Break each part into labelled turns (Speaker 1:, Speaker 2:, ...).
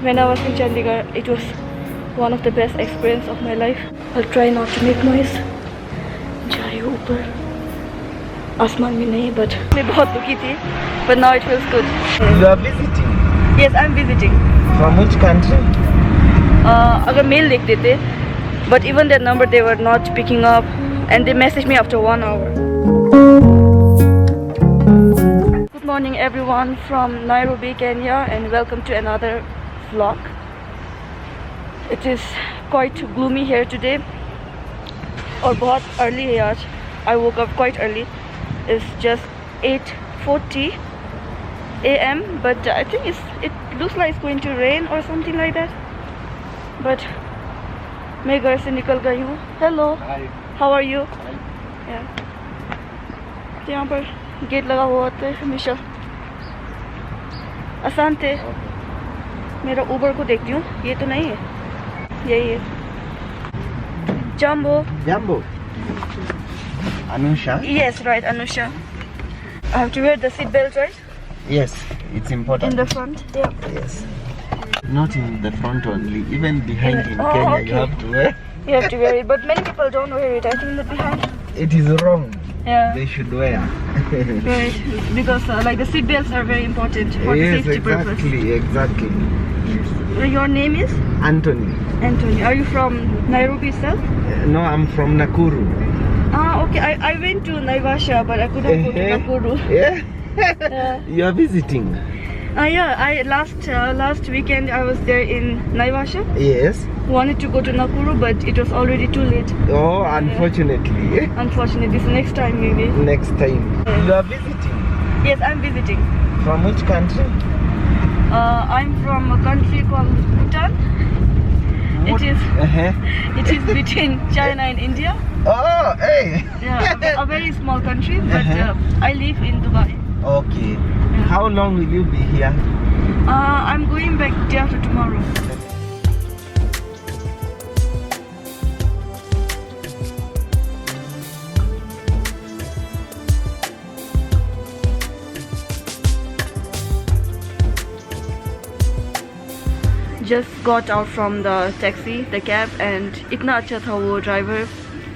Speaker 1: When I was in Chandigarh, it was one of the best experience of my life. I'll try not to make noise. जाए ऊपर आसमान में नहीं, but मैं बहुत दुखी थी, but now it feels good.
Speaker 2: You are visiting?
Speaker 1: Yes, I'm visiting.
Speaker 2: From which country?
Speaker 1: अगर mail लिख देते, but even that number they were not picking up, and they messaged me after 1 hour. Good morning everyone from Nairobi, Kenya, and welcome to another vlog. It is quite gloomy here today, और बहुत early है आज. I woke up quite early. It's just 8:40 a.m. but I think it looks like it's going to rain or something like that. But मैं घर से निकल गई हूँ. Hello.
Speaker 2: Hi.
Speaker 1: How are you?
Speaker 2: Hi.
Speaker 1: Yeah. तो यहाँ पर गेट लगा हुआ होता है हमेशा. असांते. मेरा उबर को देखती हूँ. ये तो नहीं है. यही है. Jumbo.
Speaker 2: Jumbo. Anusha?
Speaker 1: Yes, right, Anusha. I have to wear the seat belt, right?
Speaker 2: Yes, it's important.
Speaker 1: In the front, yeah.
Speaker 2: Yes. Not in the front only, even behind in
Speaker 1: Oh,
Speaker 2: Kenya
Speaker 1: okay.
Speaker 2: you have to wear.
Speaker 1: You have to wear it, but many people don't wear it. I think that behind.
Speaker 2: It is wrong.
Speaker 1: Yeah.
Speaker 2: They should wear.
Speaker 1: Right, because like the seat belts are very important for the
Speaker 2: Yes,
Speaker 1: safety purpose.
Speaker 2: exactly.
Speaker 1: Your name is
Speaker 2: Anthony.
Speaker 1: Anthony. Are you from Nairobi itself?
Speaker 2: No, I'm from Nakuru.
Speaker 1: Ah, okay. I went to Naivasha, but I couldn't go to Nakuru.
Speaker 2: Yeah?
Speaker 1: Yeah.
Speaker 2: You are visiting?
Speaker 1: Yeah. Last weekend I was there in Naivasha.
Speaker 2: Yes.
Speaker 1: Wanted to go to Nakuru, but it was already too late.
Speaker 2: Oh, unfortunately.
Speaker 1: Unfortunately, this next time maybe.
Speaker 2: Next time. You are visiting?
Speaker 1: Yes, I'm visiting.
Speaker 2: From which country?
Speaker 1: I'm from a country called Bhutan.
Speaker 2: What?
Speaker 1: It is between China and India.
Speaker 2: Oh, hey.
Speaker 1: Yeah, a very small country, but I live in Dubai.
Speaker 2: Okay. How long will you be here?
Speaker 1: I'm going back day after tomorrow. Just got out from the taxi, the cab, and इतना अच्छा था वो driver.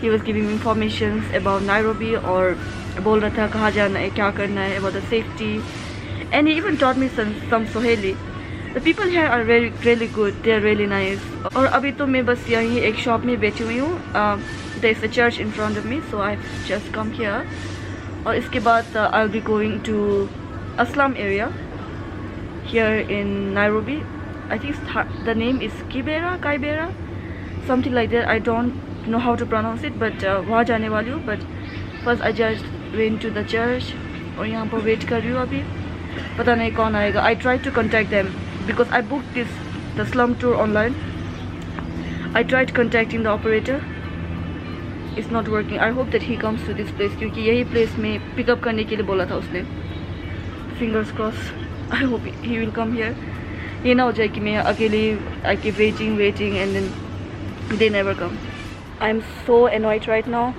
Speaker 1: He was giving me information about Nairobi और बोल रहा था कहाँ जाना है, क्या करना है, about the safety, and he even taught me some Swahili. The people here are really good. They are really nice. और अभी तो मैं बस यहीं एक शॉप में बैठी हुई हूँ. There is a church in front of me, so I've just come here. और इसके बाद I'll be going to a slum area here in Nairobi. I think the name is Kaibera, something like that. I don't know how to pronounce it, but वहाँ जाने वाली हूँ. But first I just went to the church और यहाँ पर wait कर रही हूँ अभी. पता नहीं कौन आएगा. I tried to contact them because I booked the slum tour online. I tried contacting the operator. It's not working. I hope that he comes to this place क्योंकि यही place में pick up करने के लिए बोला था उसने. Fingers crossed. I hope he will come here. ये ना हो जाए कि मैं अकेले I keep waiting and then they never come. I'm so annoyed right now.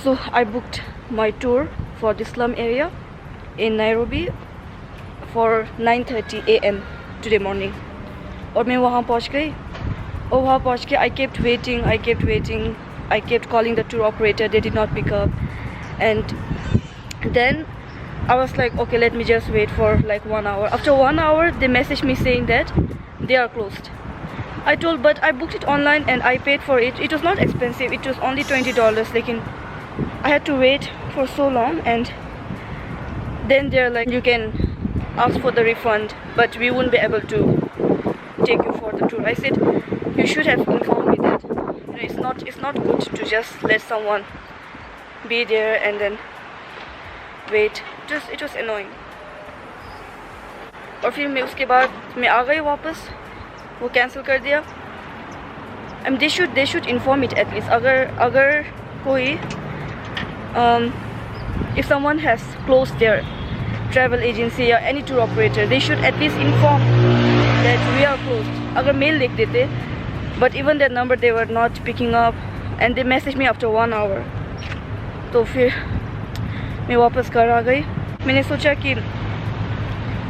Speaker 1: So I booked my tour for the slum area in Nairobi for 9:30 a.m. today morning. और मैं वहाँ पहुँच गई और वहाँ पहुँच के I kept waiting. I kept calling the tour operator. They did not pick up, and then I was like, okay, let me just wait for like 1 hour. After 1 hour, they messaged me saying that they are closed. I told, but I booked it online and I paid for it. It was not expensive. It was only $20. Like I had to wait for so long, and then they're like, you can ask for the refund, but we won't be able to take you for the tour. I said, you should have informed me that. You know, it's not good to just let someone be there and then wait. It was annoying. और फिर मैं उसके बाद मैं आ गई वापस. वो cancel कर दिया. And they should inform it at least. अगर कोई if someone has closed their travel agency or any tour operator, they should at least inform that we are closed. अगर mail लिख देते, but even that number they were not picking up, and they messaged me after 1 hour. तो फिर मैं वापस घर आ गई. मैंने सोचा कि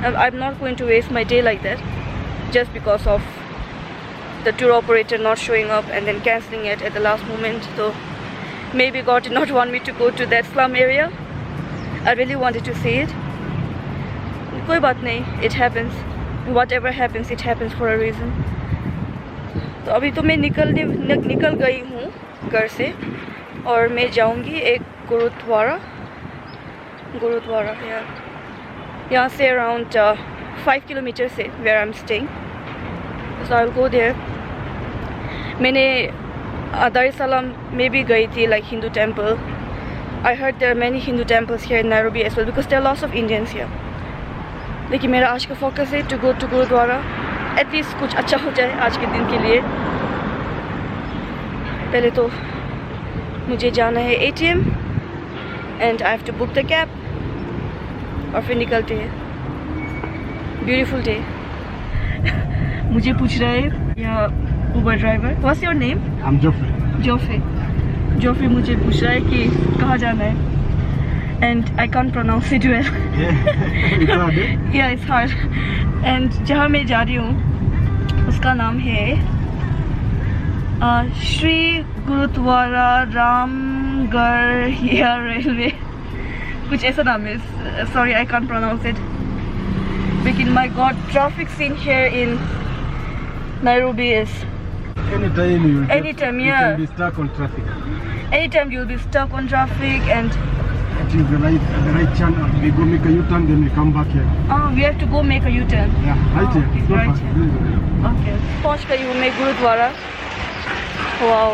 Speaker 1: I'm not going to waste my day like that just because of the tour operator not showing up and then cancelling it at the last moment. So maybe God did not want me to go to that slum area. I really wanted to see it. कोई बात नहीं, it happens. Whatever happens, it happens for a reason. तो अभी तो मैं निकल गई हूँ घर से और मैं जाऊँगी एक गुरुद्वारा यहाँ से around 5 kilometers से where I'm staying. So I'll go there. मैंने Dar es Salaam में भी गई थी, like Hindu temple. I heard there are many Hindu temples here in Nairobi as well because there are lots of Indians here. लेकिन मेरा आज का focus है to go to gurdwara. At least कुछ अच्छा हो जाए आज के दिन के लिए. पहले तो मुझे जाना है ATM and I have to book the cab और फिर निकलते हैं. Beautiful day. मुझे पूछ रहा है या Uber driver, what's your name?
Speaker 3: I'm Geoffrey.
Speaker 1: Geoffrey मुझे पूछ रहा है कि कहाँ जाना है and I can't pronounce it well.
Speaker 3: It's hard, eh?
Speaker 1: Yeah, it's hard. And जहाँ मैं जा रही हूँ उसका नाम है श्री गुरुद्वारा रामगढ़ या रेलवे, कुछ ऐसा नाम है. Sorry, I can't pronounce it. Because my God, traffic scene here in Nairobi is
Speaker 3: Anytime you
Speaker 1: Anytime,
Speaker 3: you
Speaker 1: yeah.
Speaker 3: can be stuck on traffic.
Speaker 1: anytime you'll be stuck on traffic and
Speaker 3: It is the right channel. We go make a U-turn, then we come back here.
Speaker 1: we have to go make a U-turn.
Speaker 3: Yeah, right here.
Speaker 1: Okay,
Speaker 3: It's not
Speaker 1: right
Speaker 3: fast.
Speaker 1: here. Okay. पहुंच गई हूँ मैं gurdwara. Wow,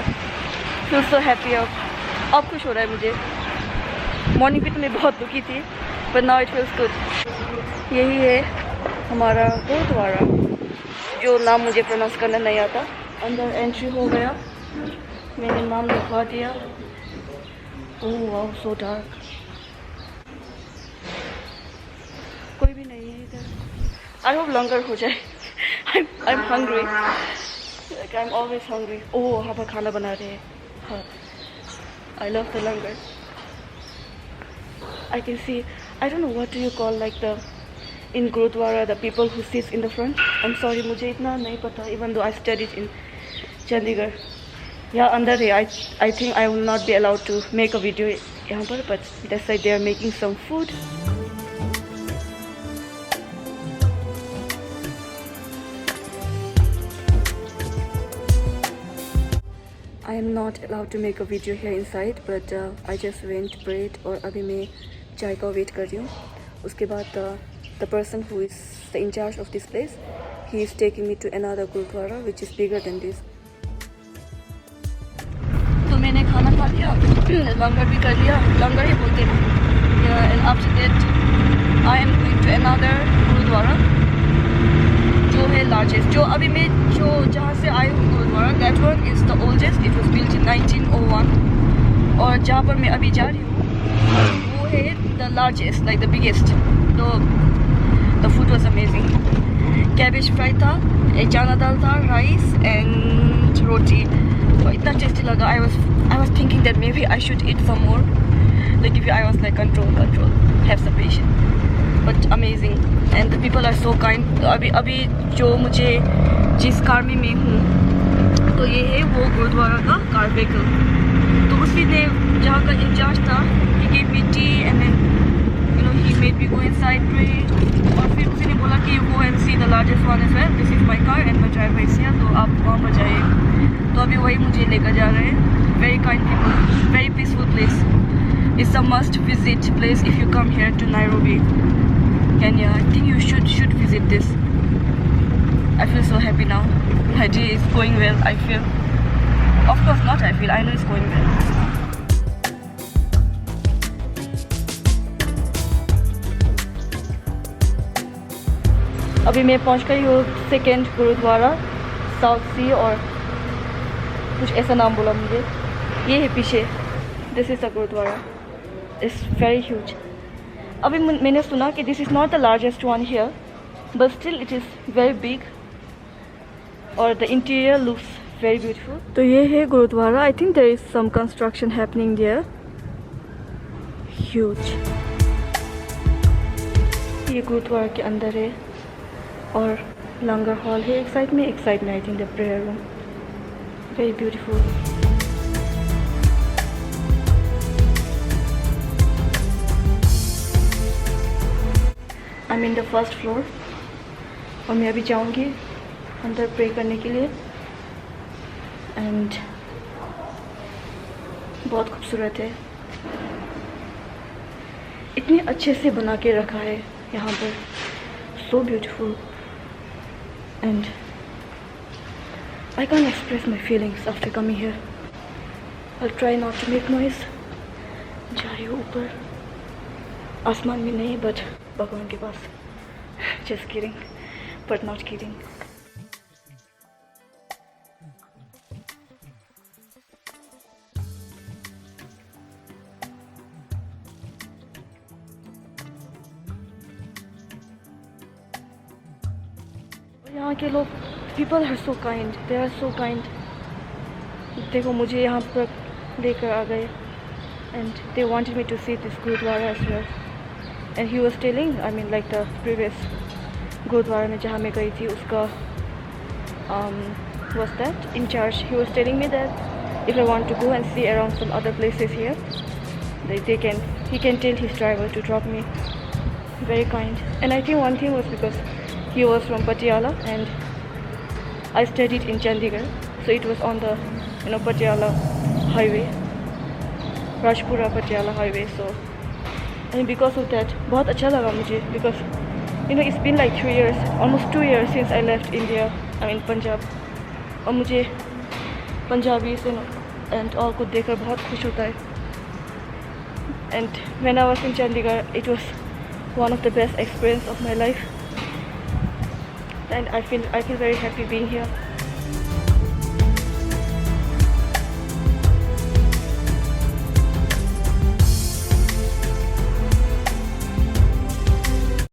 Speaker 1: feel so happy अब खुश हो रहा है मुझे. मॉर्निंग पे तो मैं बहुत दुखी थी, but now it feels good. यही है हमारा गुरुद्वारा, जो नाम मुझे प्रोनाउंस करना नहीं आता. अंदर एंट्री हो गया, मैंने नाम लिखवा दिया. Oh wow, so dark. कोई भी नहीं है इधर. आई होप लंगर हो जाए. I'm hungry. Like I'm always hungry. Oh, वहाँ पर खाना बना रहे हैं. हाँ. I love the langar. I can see. I don't know what do you call like the in Gurudwara the people who sits in the front. I'm sorry, मुझे इतना नहीं पता. Even though I studied in Chandigarh. Yeah, अंदर है. I think I will not be allowed to make a video यहाँ पर, but that's why they are making some food. I am not allowed to make a video here inside, but I just went prayed और अभी मैं चाय का wait कर रही हूँ. उसके बाद the person who is in charge of this place, he is taking me to another Gurudwara which is bigger than this. तो मैंने खाना खा लिया, लंगर भी कर लिया, लंगर ही बोलते हैं. And after that I am going to another Gurudwara जो है largest. जो अभी मैं जहाँ से आई हूँ gurdwara, that one is the oldest. It was built in 1901. और जहाँ पर मैं अभी जा रही हूँ वो है the largest, like the biggest. तो the food was amazing. Cabbage fry था, एक चना दाल था, rice and roti. तो इतना टेस्टी लगा. I was thinking that maybe I should eat some more. Like if I was like control, have some patience. But amazing, and the people are so kind. अभी जो मुझे जिस car में मैं हूँ तो ये है वो गुरुद्वारा का कार व्हीकल. तो उसी ने जहाँ का इंचार्ज था, he gave me tea and then he made me go inside pray. और फिर उसी ने बोला कि you go and see the largest one as well. This is my car and my driver is here. तो आप वहाँ पर जाइए. तो अभी वही मुझे लेकर जा रहे हैं. Very kind people, very peaceful place. It's a must visit place if you come here to Nairobi, Kenya. I think you should visit this. I feel so happy now. My day is going well, I feel. Of course not I feel, I know it's going well. अभी मैं पहुंच गई हूँ second gurdwara, south सी और कुछ ऐसा नाम बोला मुझे. ये है पीछे. This is the gurdwara. It's very huge. अभी मैंने सुना कि this is not the largest one here, but still it is very big और the interior looks very beautiful. तो ये है gurdwara. I think there is some construction happening there. Huge. ये गुरुद्वारा के अंदर है और लंगर हॉल है एक साइड में I think the prayer room. Very beautiful. I mean the first floor और मैं अभी जाऊंगी अंदर प्रे करने के लिए. एंड बहुत खूबसूरत है, इतने अच्छे से बना के रखा है यहाँ पर. So beautiful and I can express my feelings after coming here. I try not to make noise. जा रही हूँ ऊपर, आसमान में नहीं बट भगवान के पास. Just kidding but not kidding. यहाँ के लोग, people are so kind, they are so kind. देखो मुझे यहाँ पर लेकर आ गए and they wanted me to see this gurdwara as well. And he was telling, I mean like the previous gurdwara में जहाँ मैं गई थी उसका was that in charge, he was telling me that if I want to go and see around some other places here, he can tell his driver to drop me. Very kind. And I think one thing was because he was from Patiala and I studied in Chandigarh, so it was on the Patiala highway, Rajpura Patiala highway. So and because of that बहुत अच्छा लगा मुझे, because it's been like 3 years, almost 2 years since I left India, I mean Punjab. और मुझे Punjabi and all को देखकर बहुत खुश होता है. And when I was in Chandigarh, it was one of the best experience of my life. And I feel very happy being here.